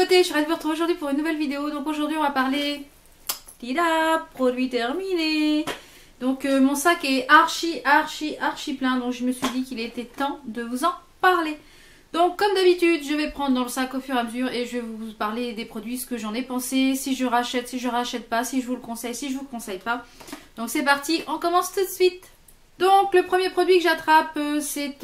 beauté, je suis ravie de vous retrouver aujourd'hui pour une nouvelle vidéo. Donc aujourd'hui on va parler produit terminé. Donc mon sac est archi plein, donc je me suis dit qu'il était temps de vous en parler. Donc comme d'habitude je vais prendre dans le sac au fur et à mesure et je vais vous parler des produits, ce que j'en ai pensé, si je rachète, si je rachète pas, si je vous le conseille, si je vous le conseille pas. Donc c'est parti, on commence tout de suite. Donc le premier produit que j'attrape c'est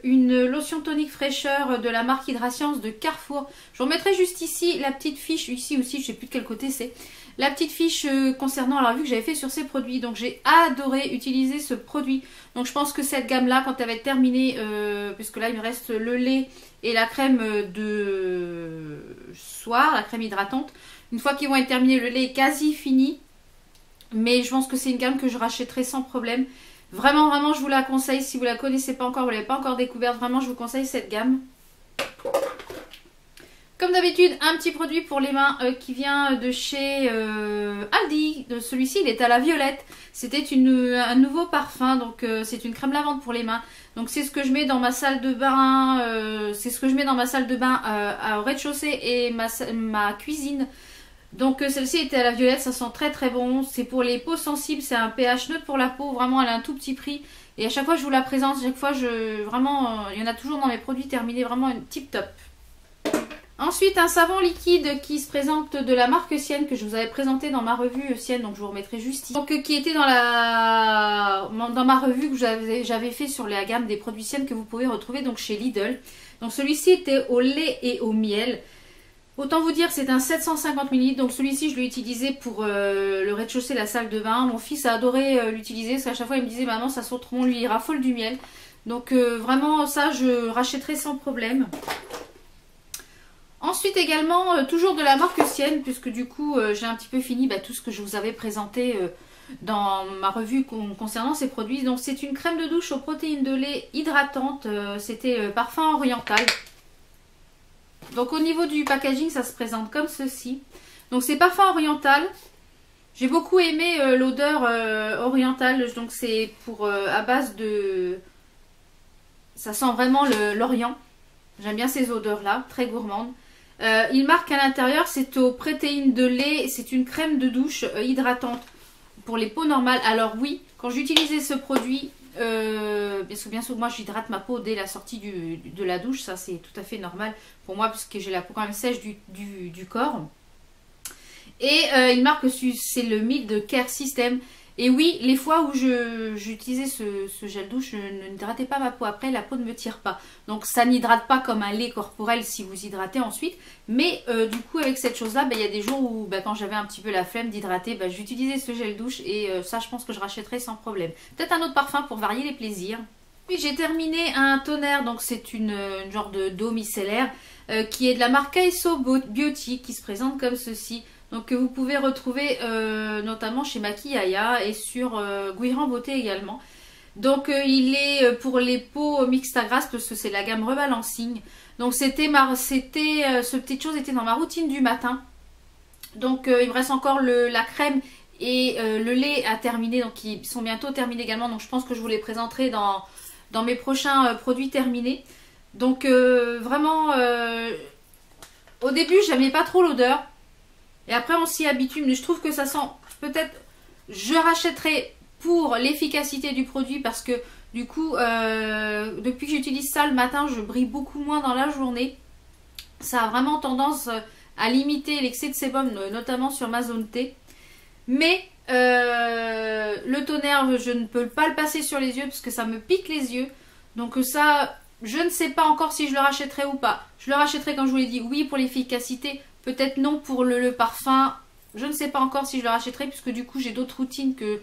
une lotion tonique fraîcheur de la marque Hydrascience de Carrefour. Je vous remettrai juste ici la petite fiche, ici aussi je sais plus de quel côté c'est. La petite fiche concernant la revue que j'avais fait sur ces produits. Donc j'ai adoré utiliser ce produit. Donc je pense que cette gamme là quand elle va être terminée, puisque là il me reste le lait et la crème de soir, la crème hydratante. Une fois qu'ils vont être terminés, le lait est quasi fini. Mais je pense que c'est une gamme que je rachèterai sans problème. Vraiment, je vous la conseille. Si vous ne la connaissez pas encore, vous ne l'avez pas encore découverte, vraiment, je vous conseille cette gamme. Comme d'habitude, un petit produit pour les mains qui vient de chez Aldi. Celui-ci, il est à la violette. C'était un nouveau parfum, donc c'est une crème lavande pour les mains. Donc c'est ce que je mets dans ma salle de bain. Au rez-de-chaussée et ma cuisine. Donc celle-ci était à la violette, ça sent très bon. C'est pour les peaux sensibles, c'est un pH neutre pour la peau. Vraiment, elle a un tout petit prix. Et à chaque fois, je vous la présente. Chaque fois, vraiment, il y en a toujours dans mes produits terminés. Vraiment une tip top. Ensuite, un savon liquide qui se présente de la marque Sienne, que je vous avais présenté dans ma revue Sienne. Donc je vous remettrai juste ici. Donc qui était dans ma revue que j'avais fait sur la gamme des produits Sienne que vous pouvez retrouver donc chez Lidl. Donc celui-ci était au lait et au miel. Autant vous dire, c'est un 750 ml, donc celui-ci je l'ai utilisé pour le rez-de-chaussée, la salle de bain. Mon fils a adoré l'utiliser, parce qu'à chaque fois il me disait maman ça sent trop bon, lui il raffole du miel. Donc vraiment ça je rachèterai sans problème. Ensuite également, toujours de la marque Sienne, puisque du coup j'ai un petit peu fini tout ce que je vous avais présenté dans ma revue concernant ces produits. Donc c'est une crème de douche aux protéines de lait hydratante, c'était parfum oriental. Donc au niveau du packaging, ça se présente comme ceci. Donc c'est parfum oriental. J'ai beaucoup aimé l'odeur orientale. Donc c'est pour à base de... Ça sent vraiment l'orient. J'aime bien ces odeurs-là, très gourmandes. Il marque à l'intérieur, c'est aux protéines de lait. C'est une crème de douche hydratante pour les peaux normales. Alors oui, quand j'utilisais ce produit... bien sûr moi j'hydrate ma peau dès la sortie de la douche, ça c'est tout à fait normal pour moi puisque j'ai la peau quand même sèche du corps. Et il marque que c'est le Mild Care System. Et oui, les fois où j'utilisais ce gel douche, je n'hydratais pas ma peau. Après, la peau ne me tire pas. Donc ça n'hydrate pas comme un lait corporel si vous hydratez ensuite. Mais du coup, avec cette chose-là, il y a des jours où quand j'avais un petit peu la flemme d'hydrater, j'utilisais ce gel douche. Et ça, je pense que je rachèterai sans problème. Peut-être un autre parfum pour varier les plaisirs. Puis j'ai terminé un toner. Donc c'est une genre d'eau micellaire qui est de la marque Kaiso Beauty qui se présente comme ceci. Donc que vous pouvez retrouver notamment chez Maquillaya et sur Guiran Beauté également. Donc il est pour les peaux mixtes à grasse parce que c'est la gamme Rebalancing. Donc ce petite chose était dans ma routine du matin. Donc il me reste encore la crème et le lait à terminer. Donc ils sont bientôt terminés également. Donc je pense que je vous les présenterai dans mes prochains produits terminés. Donc vraiment au début j'aimais pas trop l'odeur. Et après on s'y habitue, mais je trouve que ça sent peut-être... Je rachèterai pour l'efficacité du produit parce que du coup, depuis que j'utilise ça le matin, je brille beaucoup moins dans la journée. Ça a vraiment tendance à limiter l'excès de sébum, notamment sur ma zone T. Mais le toner, je ne peux pas le passer sur les yeux parce que ça me pique les yeux. Donc ça, je ne sais pas encore si je le rachèterai ou pas. Je le rachèterai comme je vous l'ai dit, oui pour l'efficacité. Peut-être non pour le parfum. Je ne sais pas encore si je le rachèterai puisque du coup j'ai d'autres routines que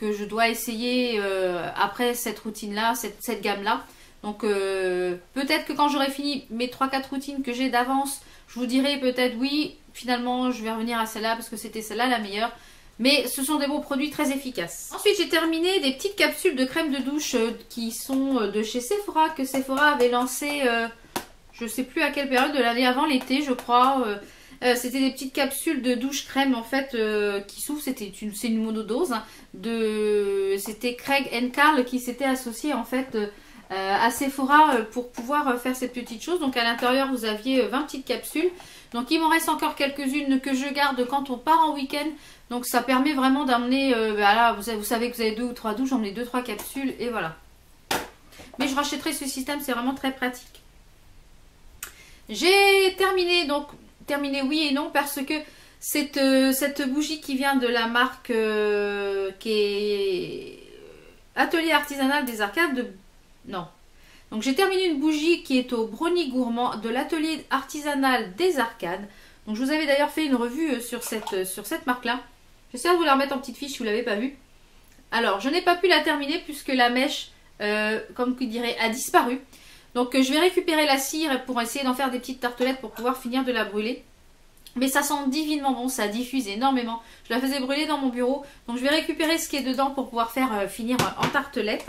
je dois essayer après cette routine-là, cette gamme-là. Donc peut-être que quand j'aurai fini mes 3-4 routines que j'ai d'avance, je vous dirai peut-être oui, finalement je vais revenir à celle-là parce que c'était celle-là la meilleure. Mais ce sont des bons produits très efficaces. Ensuite j'ai terminé des petites capsules de crème de douche qui sont de chez Sephora, que Sephora avait lancé, je ne sais plus à quelle période de l'année, avant l'été je crois. C'était des petites capsules de douche crème en fait qui s'ouvrent. C'est une monodose hein, c'était Craig Carl qui s'était associé en fait à Sephora pour pouvoir faire cette petite chose. Donc à l'intérieur vous aviez 20 petites capsules. Donc il m'en reste encore quelques-unes que je garde quand on part en week-end. Donc ça permet vraiment d'emmener, là vous savez que vous avez 2 ou 3 douches, j'emmenais 2-3 capsules et voilà. Mais je rachèterai ce système, c'est vraiment très pratique. J'ai terminé, donc terminé oui et non parce que cette bougie qui vient de la marque qui est Atelier Artisanal des Arcades non. Donc j'ai terminé une bougie qui est au brownie gourmand de l'Atelier Artisanal des Arcades. Donc je vous avais d'ailleurs fait une revue sur cette marque là. J'essaie de vous la remettre en petite fiche si vous ne l'avez pas vue. Alors je n'ai pas pu la terminer puisque la mèche comme qui dirait a disparu. Donc je vais récupérer la cire pour essayer d'en faire des petites tartelettes pour pouvoir finir de la brûler. Mais ça sent divinement bon, ça diffuse énormément. Je la faisais brûler dans mon bureau. Donc je vais récupérer ce qui est dedans pour pouvoir faire finir en tartelette.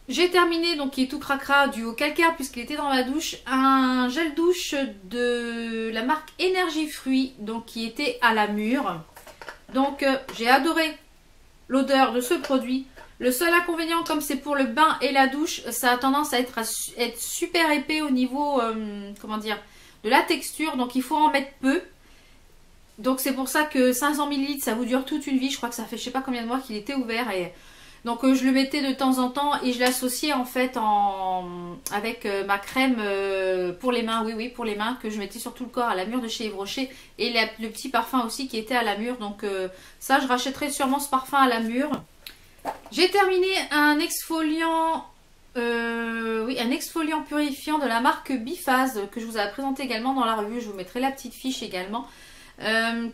J'ai terminé, donc qui est tout cracra, du haut calcaire puisqu'il était dans ma douche, un gel douche de la marque Énergie Fruits, donc qui était à la mûre. Donc j'ai adoré l'odeur de ce produit. Le seul inconvénient, comme c'est pour le bain et la douche, ça a tendance à être super épais au niveau, comment dire, de la texture. Donc il faut en mettre peu. Donc c'est pour ça que 500 ml, ça vous dure toute une vie. Je crois que ça fait je sais pas combien de mois qu'il était ouvert. Et donc je le mettais de temps en temps et je l'associais en fait avec ma crème pour les mains. Oui, oui, pour les mains, que je mettais sur tout le corps à la mûre de chez Yves Rocher. Et le petit parfum aussi qui était à la mûre. Donc ça, je rachèterai sûrement ce parfum à la mûre. J'ai terminé un exfoliant, un exfoliant purifiant de la marque Biphase que je vous avais présenté également dans la revue. Je vous mettrai la petite fiche également.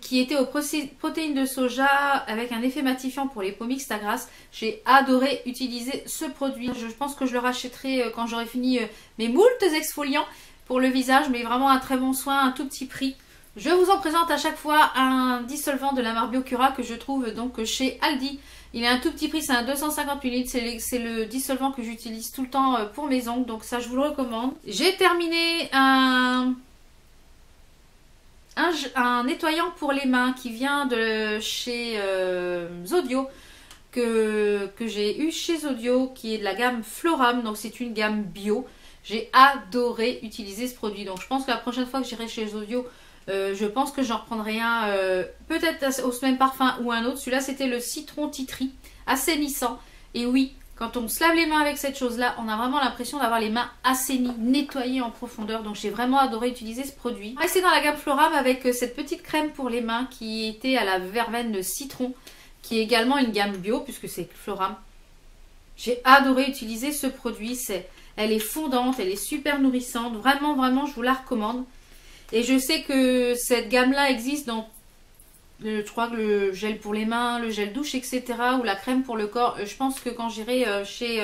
Qui était aux protéines de soja avec un effet matifiant pour les peaux mixtes à grasse. J'ai adoré utiliser ce produit. Je pense que je le rachèterai quand j'aurai fini mes moultes exfoliants pour le visage. Mais vraiment un très bon soin, un tout petit prix. Je vous en présente à chaque fois un dissolvant de la marque Biocura que je trouve donc chez Aldi. Il est un tout petit prix, c'est un 250 ml, c'est le dissolvant que j'utilise tout le temps pour mes ongles, donc ça je vous le recommande. J'ai terminé un nettoyant pour les mains qui vient de chez Zodio, que j'ai eu chez Zodio, qui est de la gamme Floram, donc c'est une gamme bio. J'ai adoré utiliser ce produit, donc je pense que la prochaine fois que j'irai chez Zodio, je pense que j'en reprendrai un peut-être au même parfum ou un autre. Celui-là c'était le citron titri, assainissant. Et oui, quand on se lave les mains avec cette chose-là, on a vraiment l'impression d'avoir les mains assainies, nettoyées en profondeur. Donc j'ai vraiment adoré utiliser ce produit. Restez dans la gamme Floram avec cette petite crème pour les mains qui était à la verveine citron, qui est également une gamme bio puisque c'est Floram. J'ai adoré utiliser ce produit. Elle est fondante, elle est super nourrissante. Vraiment, vraiment, je vous la recommande. Et je sais que cette gamme-là existe dans, je crois que le gel pour les mains, le gel douche, etc. ou la crème pour le corps. Je pense que quand j'irai chez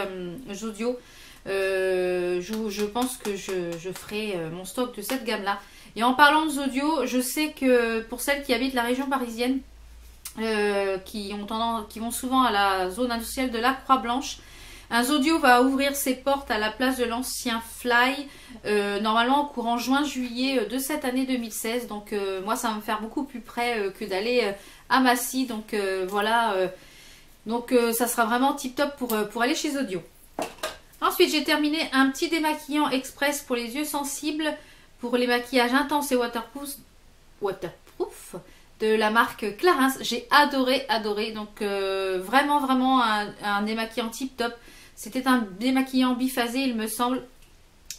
Zodio, je pense que je ferai mon stock de cette gamme-là. Et en parlant de Zodio, je sais que pour celles qui habitent la région parisienne, qui vont souvent à la zone industrielle de la Croix-Blanche, un Zodio va ouvrir ses portes à la place de l'ancien Fly, normalement au courant juin-juillet de cette année 2016. Donc moi ça va me faire beaucoup plus près que d'aller à Massy. Donc voilà, ça sera vraiment tip top pour aller chez Zodio. Ensuite j'ai terminé un petit démaquillant express pour les yeux sensibles, pour les maquillages intenses et waterproof de la marque Clarins. J'ai adoré. Donc vraiment, vraiment un démaquillant tip top. C'était un démaquillant biphasé, il me semble.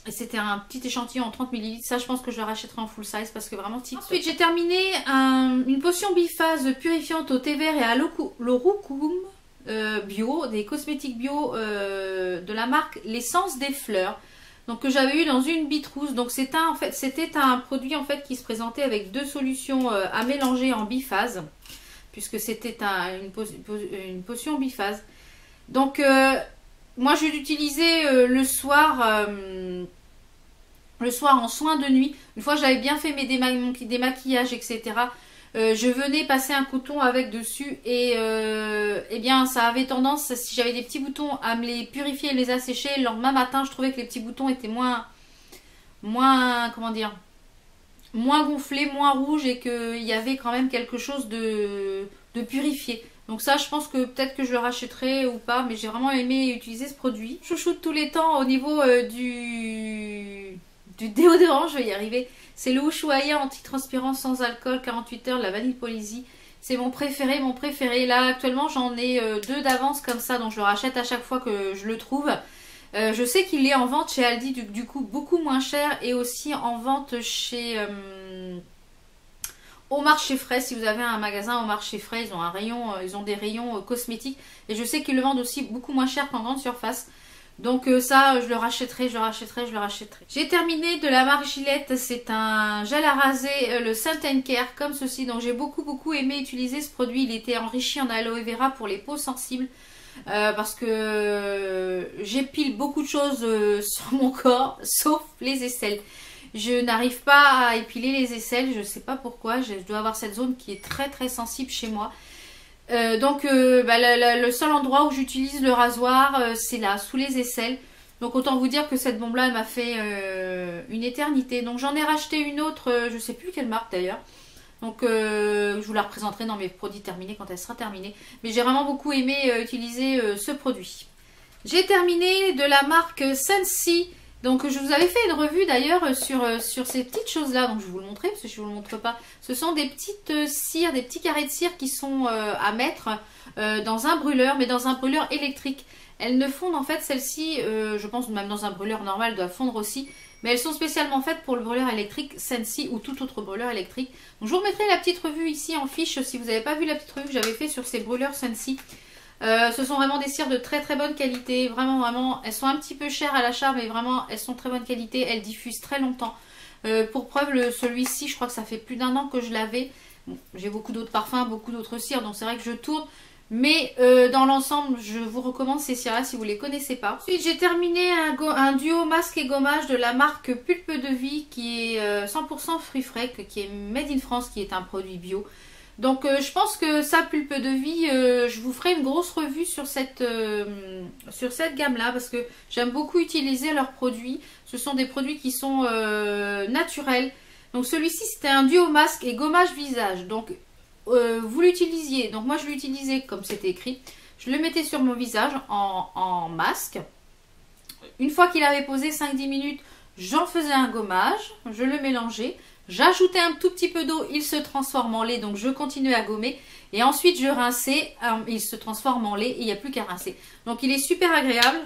Et c'était un petit échantillon en 30 ml. Ça, je pense que je le rachèterai en full size parce que vraiment tip top. Ensuite, j'ai terminé une potion biphase purifiante au thé vert et à l'oroukoum bio, des cosmétiques bio de la marque L'Essence des Fleurs. Donc que j'avais eu dans une bitrousse. Donc c'était un produit en fait qui se présentait avec 2 solutions à mélanger en biphase, puisque c'était une potion biphase. Donc moi je l'utilisais le soir en soin de nuit. Une fois j'avais bien fait mes démaquillages, etc. Je venais passer un coton avec dessus et eh bien ça avait tendance, si j'avais des petits boutons, à me les purifier et les assécher. Le lendemain matin je trouvais que les petits boutons étaient moins comment dire, moins gonflé, moins rouge et qu'il y avait quand même quelque chose de purifié. Donc ça, je pense que peut-être que je le rachèterai ou pas, mais j'ai vraiment aimé utiliser ce produit. Chouchoute tous les temps au niveau du déodorant, je vais y arriver. C'est le Ushuaïa antitranspirant sans alcool, 48 heures, la vanille Polysie. C'est mon préféré, mon préféré. Là, actuellement, j'en ai 2 d'avance comme ça, donc je le rachète à chaque fois que je le trouve. Je sais qu'il est en vente chez Aldi, du coup, beaucoup moins cher, et aussi en vente chez... au marché frais. Si vous avez un magasin au marché frais, ils ont un rayon, ils ont des rayons cosmétiques, et je sais qu'ils le vendent aussi beaucoup moins cher qu'en grande surface. Donc ça, je le rachèterai, je le rachèterai, je le rachèterai. J'ai terminé de la marque Gillette, c'est un gel à raser, le Scent & Care, comme ceci. Donc j'ai beaucoup aimé utiliser ce produit. Il était enrichi en aloe vera pour les peaux sensibles. Parce que j'épile beaucoup de choses sur mon corps, sauf les aisselles. Je n'arrive pas à épiler les aisselles, je ne sais pas pourquoi. Je dois avoir cette zone qui est très sensible chez moi. Le seul endroit où j'utilise le rasoir, c'est là, sous les aisselles. Donc autant vous dire que cette bombe là, elle m'a fait une éternité. Donc j'en ai racheté une autre, je ne sais plus quelle marque d'ailleurs. Donc je vous la représenterai dans mes produits terminés quand elle sera terminée. Mais j'ai vraiment beaucoup aimé utiliser ce produit. J'ai terminé de la marque Scentsy. Donc je vous avais fait une revue d'ailleurs sur ces petites choses là. Donc je vais vous le montrer parce que je ne vous le montre pas. Ce sont des petites cires, des petits carrés de cire qui sont à mettre dans un brûleur, mais dans un brûleur électrique. Elles ne fondent en fait, celles-ci, je pense même dans un brûleur normal, doivent fondre aussi. Mais elles sont spécialement faites pour le brûleur électrique Scentsy ou tout autre brûleur électrique. Donc je vous remettrai la petite revue ici en fiche si vous n'avez pas vu la petite revue que j'avais fait sur ces brûleurs Scentsy. Ce sont vraiment des cires de très bonne qualité. Vraiment, elles sont un petit peu chères à l'achat, mais vraiment, elles sont très bonne qualité. Elles diffusent très longtemps. Pour preuve, celui-ci, je crois que ça fait plus d'1 an que je l'avais. Bon, j'ai beaucoup d'autres parfums, beaucoup d'autres cires, donc c'est vrai que je tourne. Mais dans l'ensemble, je vous recommande ces cires-là si vous ne les connaissez pas. Ensuite, j'ai terminé un duo masque et gommage de la marque Pulpe de Vie qui est 100% fruits frais, qui est made in France, qui est un produit bio. Donc je pense que ça, Pulpe de Vie, je vous ferai une grosse revue sur cette gamme-là parce que j'aime beaucoup utiliser leurs produits. Ce sont des produits qui sont naturels. Donc celui-ci, c'était un duo masque et gommage visage. Donc vous l'utilisiez, donc moi je l'utilisais comme c'était écrit. Je le mettais sur mon visage en masque. Une fois qu'il avait posé 5-10 minutes, j'en faisais un gommage, je le mélangeais. J'ajoutais un tout petit peu d'eau, il se transforme en lait, donc je continuais à gommer. Et ensuite je rinçais, il se transforme en lait et il n'y a plus qu'à rincer. Donc il est super agréable.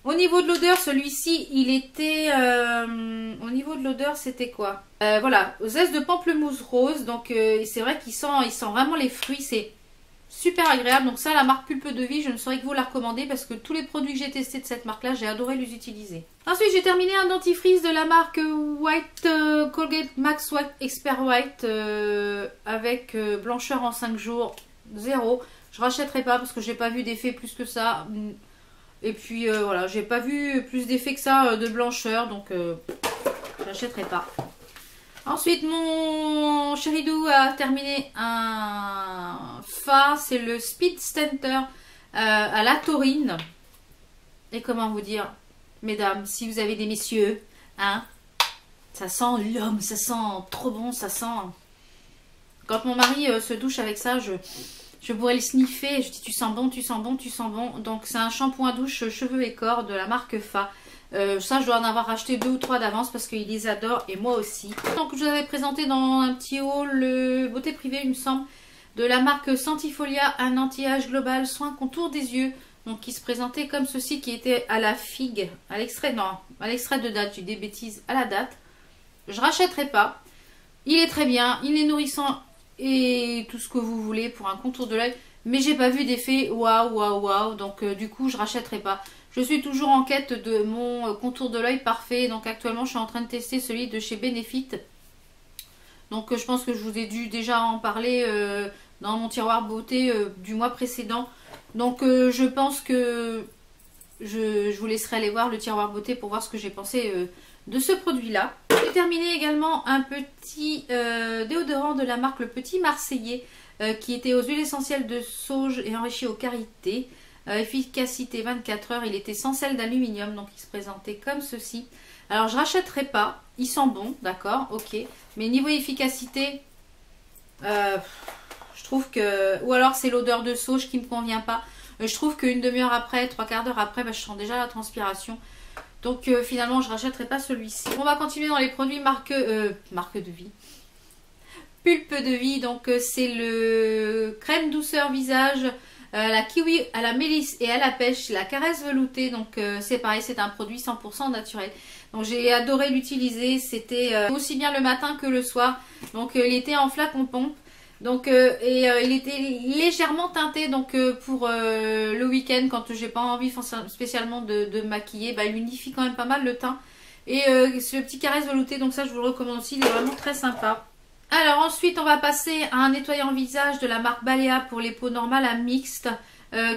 Au niveau de l'odeur, celui-ci, il était... au niveau de l'odeur, c'était quoi? Voilà, zeste de pamplemousse rose. Donc c'est vrai qu'il sent vraiment les fruits, c'est super agréable. Donc ça, la marque Pulpe de Vie, je ne saurais que vous la recommander parce que tous les produits que j'ai testés de cette marque-là, j'ai adoré les utiliser. Ensuite, j'ai terminé un dentifrice de la marque White Colgate Max White Expert White avec blancheur en 5 jours, 0. Je rachèterai pas parce que j'ai pas vu d'effet plus que ça. Et puis voilà, j'ai pas vu plus d'effet que ça de blancheur, donc je n'achèterai pas. Ensuite, mon chéridou a terminé un fard, c'est le Speed Center à la taurine. Et comment vous dire, mesdames, si vous avez des messieurs, hein, ça sent l'homme, ça sent trop bon, ça sent... Quand mon mari se douche avec ça, je pourrais le sniffer, je dis tu sens bon, tu sens bon, tu sens bon. Donc c'est un shampoing douche cheveux et corps de la marque Fa. Ça je dois en avoir acheté 2 ou 3 d'avance parce qu'ils les adorent et moi aussi. Donc je vous avais présenté dans un petit haul le beauté privée il me semble de la marque Sentifolia, un anti-âge global soin contour des yeux. Donc qui se présentait comme ceci, qui était à la figue, à l'extrait de date, j'ai des bêtises, à la date. Je rachèterai pas. Il est très bien, il est nourrissant et tout ce que vous voulez pour un contour de l'œil. Mais j'ai pas vu d'effet waouh. Donc du coup je rachèterai pas. Je suis toujours en quête de mon contour de l'œil parfait. Donc actuellement je suis en train de tester celui de chez Benefit. Donc je pense que je vous ai dû déjà en parler dans mon tiroir beauté du mois précédent. Donc je pense que je vous laisserai aller voir le tiroir beauté pour voir ce que j'ai pensé de ce produit là. J'ai terminé également un petit déodorant de la marque Le Petit Marseillais qui était aux huiles essentielles de sauge et enrichi aux karités. efficacité 24 heures. Il était sans sel d'aluminium, donc il se présentait comme ceci. Alors je rachèterai pas, il sent bon, d'accord, ok. Mais niveau efficacité, je trouve que... Ou alors c'est l'odeur de sauge qui me convient pas. Je trouve qu'une demi-heure après, trois quarts d'heure après, bah, je sens déjà la transpiration. Donc finalement je rachèterai pas celui-ci. On va continuer dans les produits marque de vie. Pulpe de vie, donc c'est le crème douceur visage à la kiwi, à la mélisse et à la pêche, la caresse veloutée. Donc c'est pareil, c'est un produit 100% naturel. Donc j'ai adoré l'utiliser, c'était aussi bien le matin que le soir. Donc il était en flacon pompe. Donc il était légèrement teinté, donc pour le week-end quand j'ai pas envie spécialement de me maquiller, bah, il unifie quand même pas mal le teint. Et ce petit caresse velouté, donc ça je vous le recommande aussi, il est vraiment très sympa. Alors ensuite on va passer à un nettoyant visage de la marque Balea pour les peaux normales à mixte,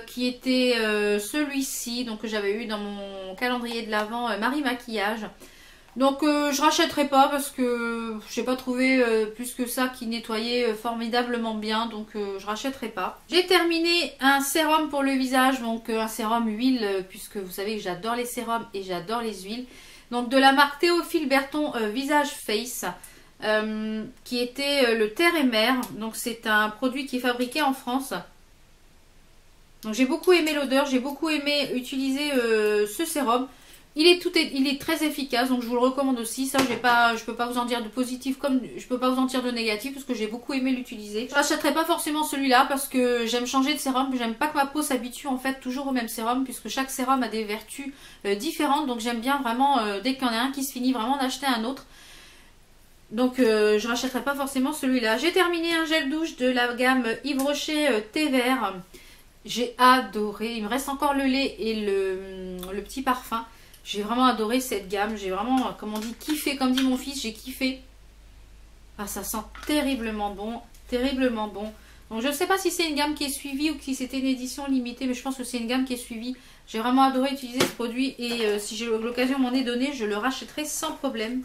qui était celui-ci, donc que j'avais eu dans mon calendrier de l'Avent Marie Maquillage. Donc je rachèterai pas parce que j'ai pas trouvé plus que ça qui nettoyait formidablement bien, donc je rachèterai pas. J'ai terminé un sérum pour le visage, donc un sérum huile, puisque vous savez que j'adore les sérums et j'adore les huiles. Donc de la marque Théophile Berton Visage Face, qui était le Terre et Mer. Donc c'est un produit qui est fabriqué en France. Donc j'ai beaucoup aimé l'odeur, j'ai beaucoup aimé utiliser ce sérum. Il est très efficace, donc je vous le recommande aussi. Ça, je peux pas vous en dire de positif comme je peux pas vous en dire de négatif parce que j'ai beaucoup aimé l'utiliser. Je n'achèterai pas forcément celui-là parce que j'aime changer de sérum. J'aime pas que ma peau s'habitue en fait toujours au même sérum puisque chaque sérum a des vertus différentes. Donc j'aime bien vraiment, dès qu'il y en a un qui se finit, vraiment d'acheter un autre. Donc je rachèterai pas forcément celui-là. J'ai terminé un gel douche de la gamme Yves Rocher thé vert. J'ai adoré. Il me reste encore le lait et le petit parfum. J'ai vraiment adoré cette gamme. J'ai vraiment, comme on dit, kiffé. Comme dit mon fils, j'ai kiffé. Ah, ça sent terriblement bon. Terriblement bon. Donc, je ne sais pas si c'est une gamme qui est suivie ou si c'était une édition limitée. Mais je pense que c'est une gamme qui est suivie. J'ai vraiment adoré utiliser ce produit. Et si j'ai l'occasion m'en est donnée, je le rachèterai sans problème.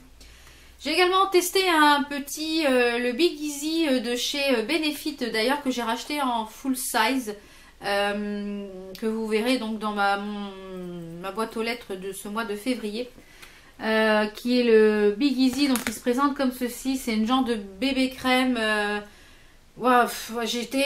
J'ai également testé un petit, le Big Easy de chez Benefit. D'ailleurs, que j'ai racheté en full size. Que vous verrez donc dans ma boîte aux lettres de ce mois de février, qui est le Big Easy, donc il se présente comme ceci. C'est une genre de bébé crème. Wow, j'étais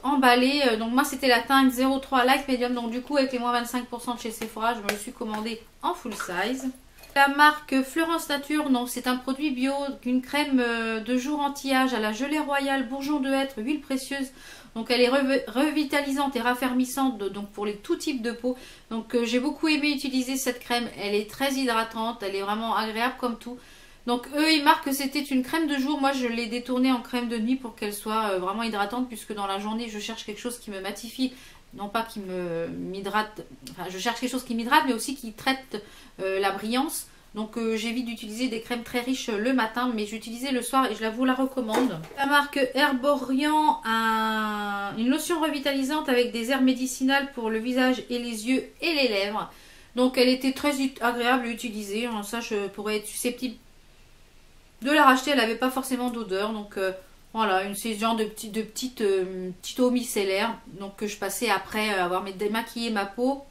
emballée. Donc moi c'était la teinte 03 Light Medium, donc du coup avec les moins 25% de chez Sephora, je me le suis commandé en full size. La marque Florence Nature, donc c'est un produit bio, une crème de jour anti-âge à la gelée royale, bourgeon de hêtre, huile précieuse. Donc elle est revitalisante et raffermissante donc pour tout type de peau. Donc j'ai beaucoup aimé utiliser cette crème. Elle est très hydratante, elle est vraiment agréable comme tout. Donc eux ils marquent que c'était une crème de jour. Moi je l'ai détournée en crème de nuit pour qu'elle soit vraiment hydratante. Puisque dans la journée je cherche quelque chose qui me matifie. Non pas qui m'hydrate. Enfin je cherche quelque chose qui m'hydrate mais aussi qui traite la brillance. Donc j'évite d'utiliser des crèmes très riches le matin, mais j'utilisais le soir et je vous la recommande. La marque Herborian, une lotion revitalisante avec des herbes médicinales pour le visage et les yeux et les lèvres. Donc elle était très agréable à utiliser. Ça je pourrais être susceptible de la racheter. Elle n'avait pas forcément d'odeur. Donc voilà, c'est ce genre de petite eau micellaire. Donc que je passais après avoir démaquillé ma peau.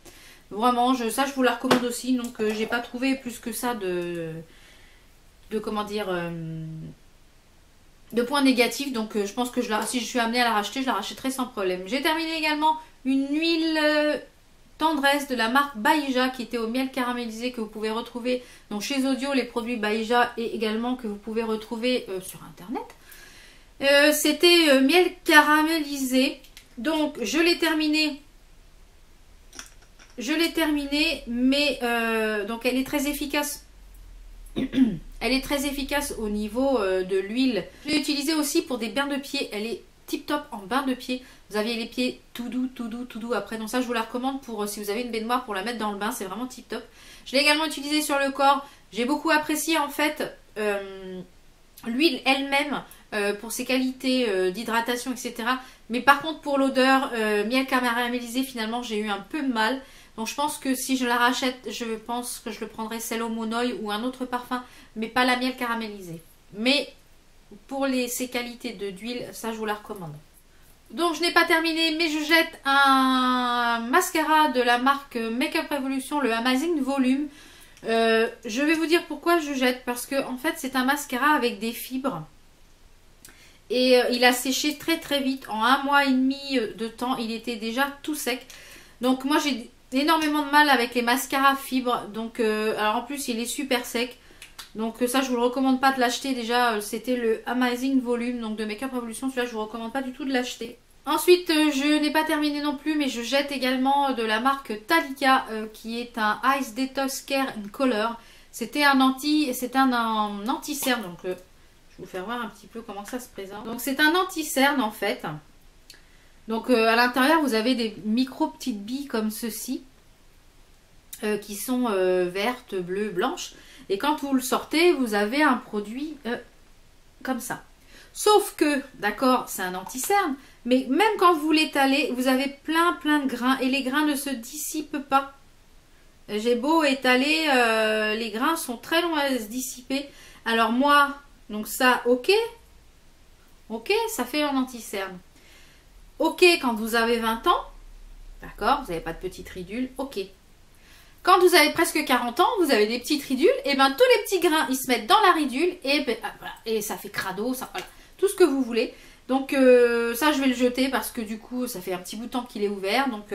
Vraiment, ça je vous la recommande aussi. Donc j'ai pas trouvé plus que ça de comment dire, de points négatifs. Donc je pense que si je suis amenée à la racheter, je la rachèterai sans problème. J'ai terminé également une huile tendresse de la marque Baïja qui était au miel caramélisé, que vous pouvez retrouver donc chez Audio, les produits Baïja, et également que vous pouvez retrouver sur internet. C'était miel caramélisé. Donc je l'ai terminé. Mais donc elle est très efficace. Elle est très efficace au niveau de l'huile. Je l'ai utilisée aussi pour des bains de pieds. Elle est tip top en bain de pieds. Vous aviez les pieds tout doux après. Donc ça je vous la recommande pour si vous avez une baignoire pour la mettre dans le bain. C'est vraiment tip top. Je l'ai également utilisée sur le corps. J'ai beaucoup apprécié en fait l'huile elle-même pour ses qualités d'hydratation, etc. Mais par contre pour l'odeur miel caramélisé, finalement j'ai eu un peu mal. Donc je pense que si je la rachète, je pense que je le prendrai celle au monoï ou un autre parfum, mais pas la miel caramélisée. Mais pour ses qualités d'huile, ça je vous la recommande. Donc je n'ai pas terminé, mais je jette un mascara de la marque Makeup Revolution, le Amazing Volume. Je vais vous dire pourquoi je jette, parce que en fait c'est un mascara avec des fibres. Et il a séché très très vite. En 1 mois et demi de temps, il était déjà tout sec. Donc moi j'ai énormément de mal avec les mascaras fibres. Donc alors en plus il est super sec. Donc ça je vous le recommande pas de l'acheter. Déjà c'était le Amazing Volume donc de Makeup Revolution. Celui-là je vous recommande pas du tout de l'acheter. Ensuite je n'ai pas terminé non plus, mais je jette également de la marque Talika qui est un Ice Detox Care in Color. C'était un anti-cerne. Donc je vais vous faire voir un petit peu comment ça se présente. Donc c'est un anti-cerne en fait. Donc à l'intérieur vous avez des micro petites billes comme ceci. Qui sont vertes, bleues, blanches. Et quand vous le sortez, vous avez un produit comme ça. Sauf que, d'accord, c'est un anti-cerne, mais même quand vous l'étalez, vous avez plein de grains et les grains ne se dissipent pas. J'ai beau étaler, les grains sont très longs à se dissiper. Alors moi, donc ça, ok, ça fait un anti-cerne. Ok, quand vous avez 20 ans, d'accord, vous n'avez pas de petites ridules, ok. Quand vous avez presque 40 ans, vous avez des petites ridules, et bien tous les petits grains, ils se mettent dans la ridule, et, ben, voilà, et ça fait crado, ça, voilà, tout ce que vous voulez. Donc ça, je vais le jeter parce que du coup, ça fait un petit bout de temps qu'il est ouvert, donc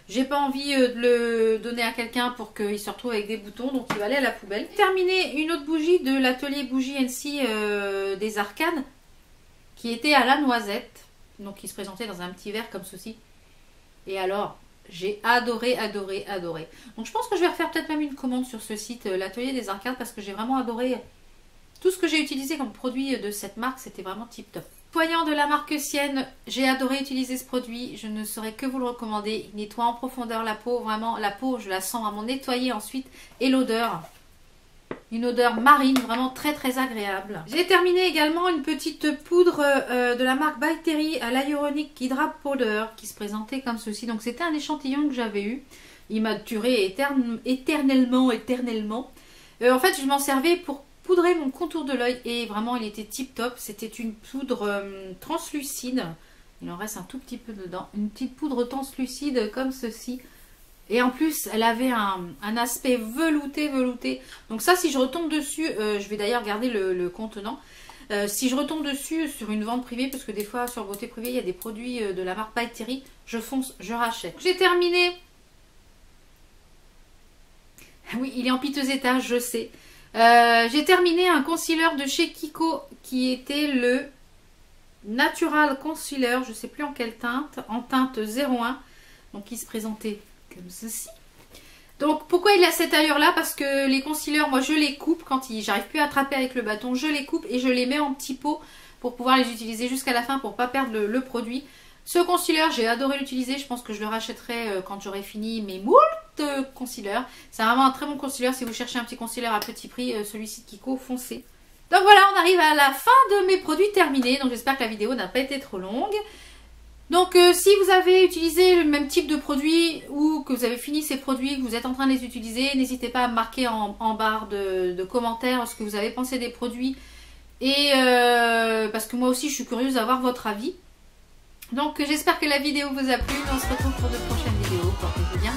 j'ai pas envie de le donner à quelqu'un pour qu'il se retrouve avec des boutons, donc il va aller à la poubelle. Terminé une autre bougie de l'atelier Bougie NC des Arcades, qui était à la noisette, donc qui se présentait dans un petit verre comme ceci. Et alors... j'ai adoré. Donc je pense que je vais refaire peut-être même une commande sur ce site, l'atelier des Arcades, parce que j'ai vraiment adoré tout ce que j'ai utilisé comme produit de cette marque. C'était vraiment tip top. Nettoyant de la marque Sienne, j'ai adoré utiliser ce produit. Je ne saurais que vous le recommander. Il nettoie en profondeur la peau. Vraiment, la peau, je la sens vraiment nettoyée ensuite. Et l'odeur, une odeur marine, vraiment très agréable. J'ai terminé également une petite poudre de la marque By Terry à l'Hyaluronic Hydra Powder qui se présentait comme ceci. Donc c'était un échantillon que j'avais eu. Il m'a duré éternellement. En fait je m'en servais pour poudrer mon contour de l'œil et vraiment il était tip top. C'était une poudre translucide. Il en reste un tout petit peu dedans. Une petite poudre translucide comme ceci. Et en plus, elle avait un aspect velouté. Donc ça, si je retombe dessus, je vais d'ailleurs garder le contenant. Si je retombe dessus sur une vente privée, parce que des fois, sur Beauté Privée, il y a des produits de la marque By Terry, je fonce, je rachète. J'ai terminé. Oui, il est en piteux état, je sais. J'ai terminé un concealer de chez Kiko, qui était le Natural Concealer, je ne sais plus en quelle teinte, en teinte 01. Donc, il se présentait comme ceci. Donc pourquoi il a cette allure là? Parce que les concealers, moi je les coupe quand j'arrive plus à attraper avec le bâton, je les coupe et je les mets en petits pots pour pouvoir les utiliser jusqu'à la fin pour pas perdre le produit. Ce concealer, j'ai adoré l'utiliser, je pense que je le rachèterai quand j'aurai fini mes moult concealers. C'est vraiment un très bon concealer. Si vous cherchez un petit concealer à petit prix, celui-ci de Kiko, foncez. Donc voilà, on arrive à la fin de mes produits terminés, donc j'espère que la vidéo n'a pas été trop longue. Donc si vous avez utilisé le même type de produit ou que vous avez fini ces produits, que vous êtes en train de les utiliser, n'hésitez pas à me marquer en barre de commentaires ce que vous avez pensé des produits. Et parce que moi aussi je suis curieuse d'avoir votre avis. Donc j'espère que la vidéo vous a plu. On se retrouve pour de prochaines vidéos. Portez-vous bien.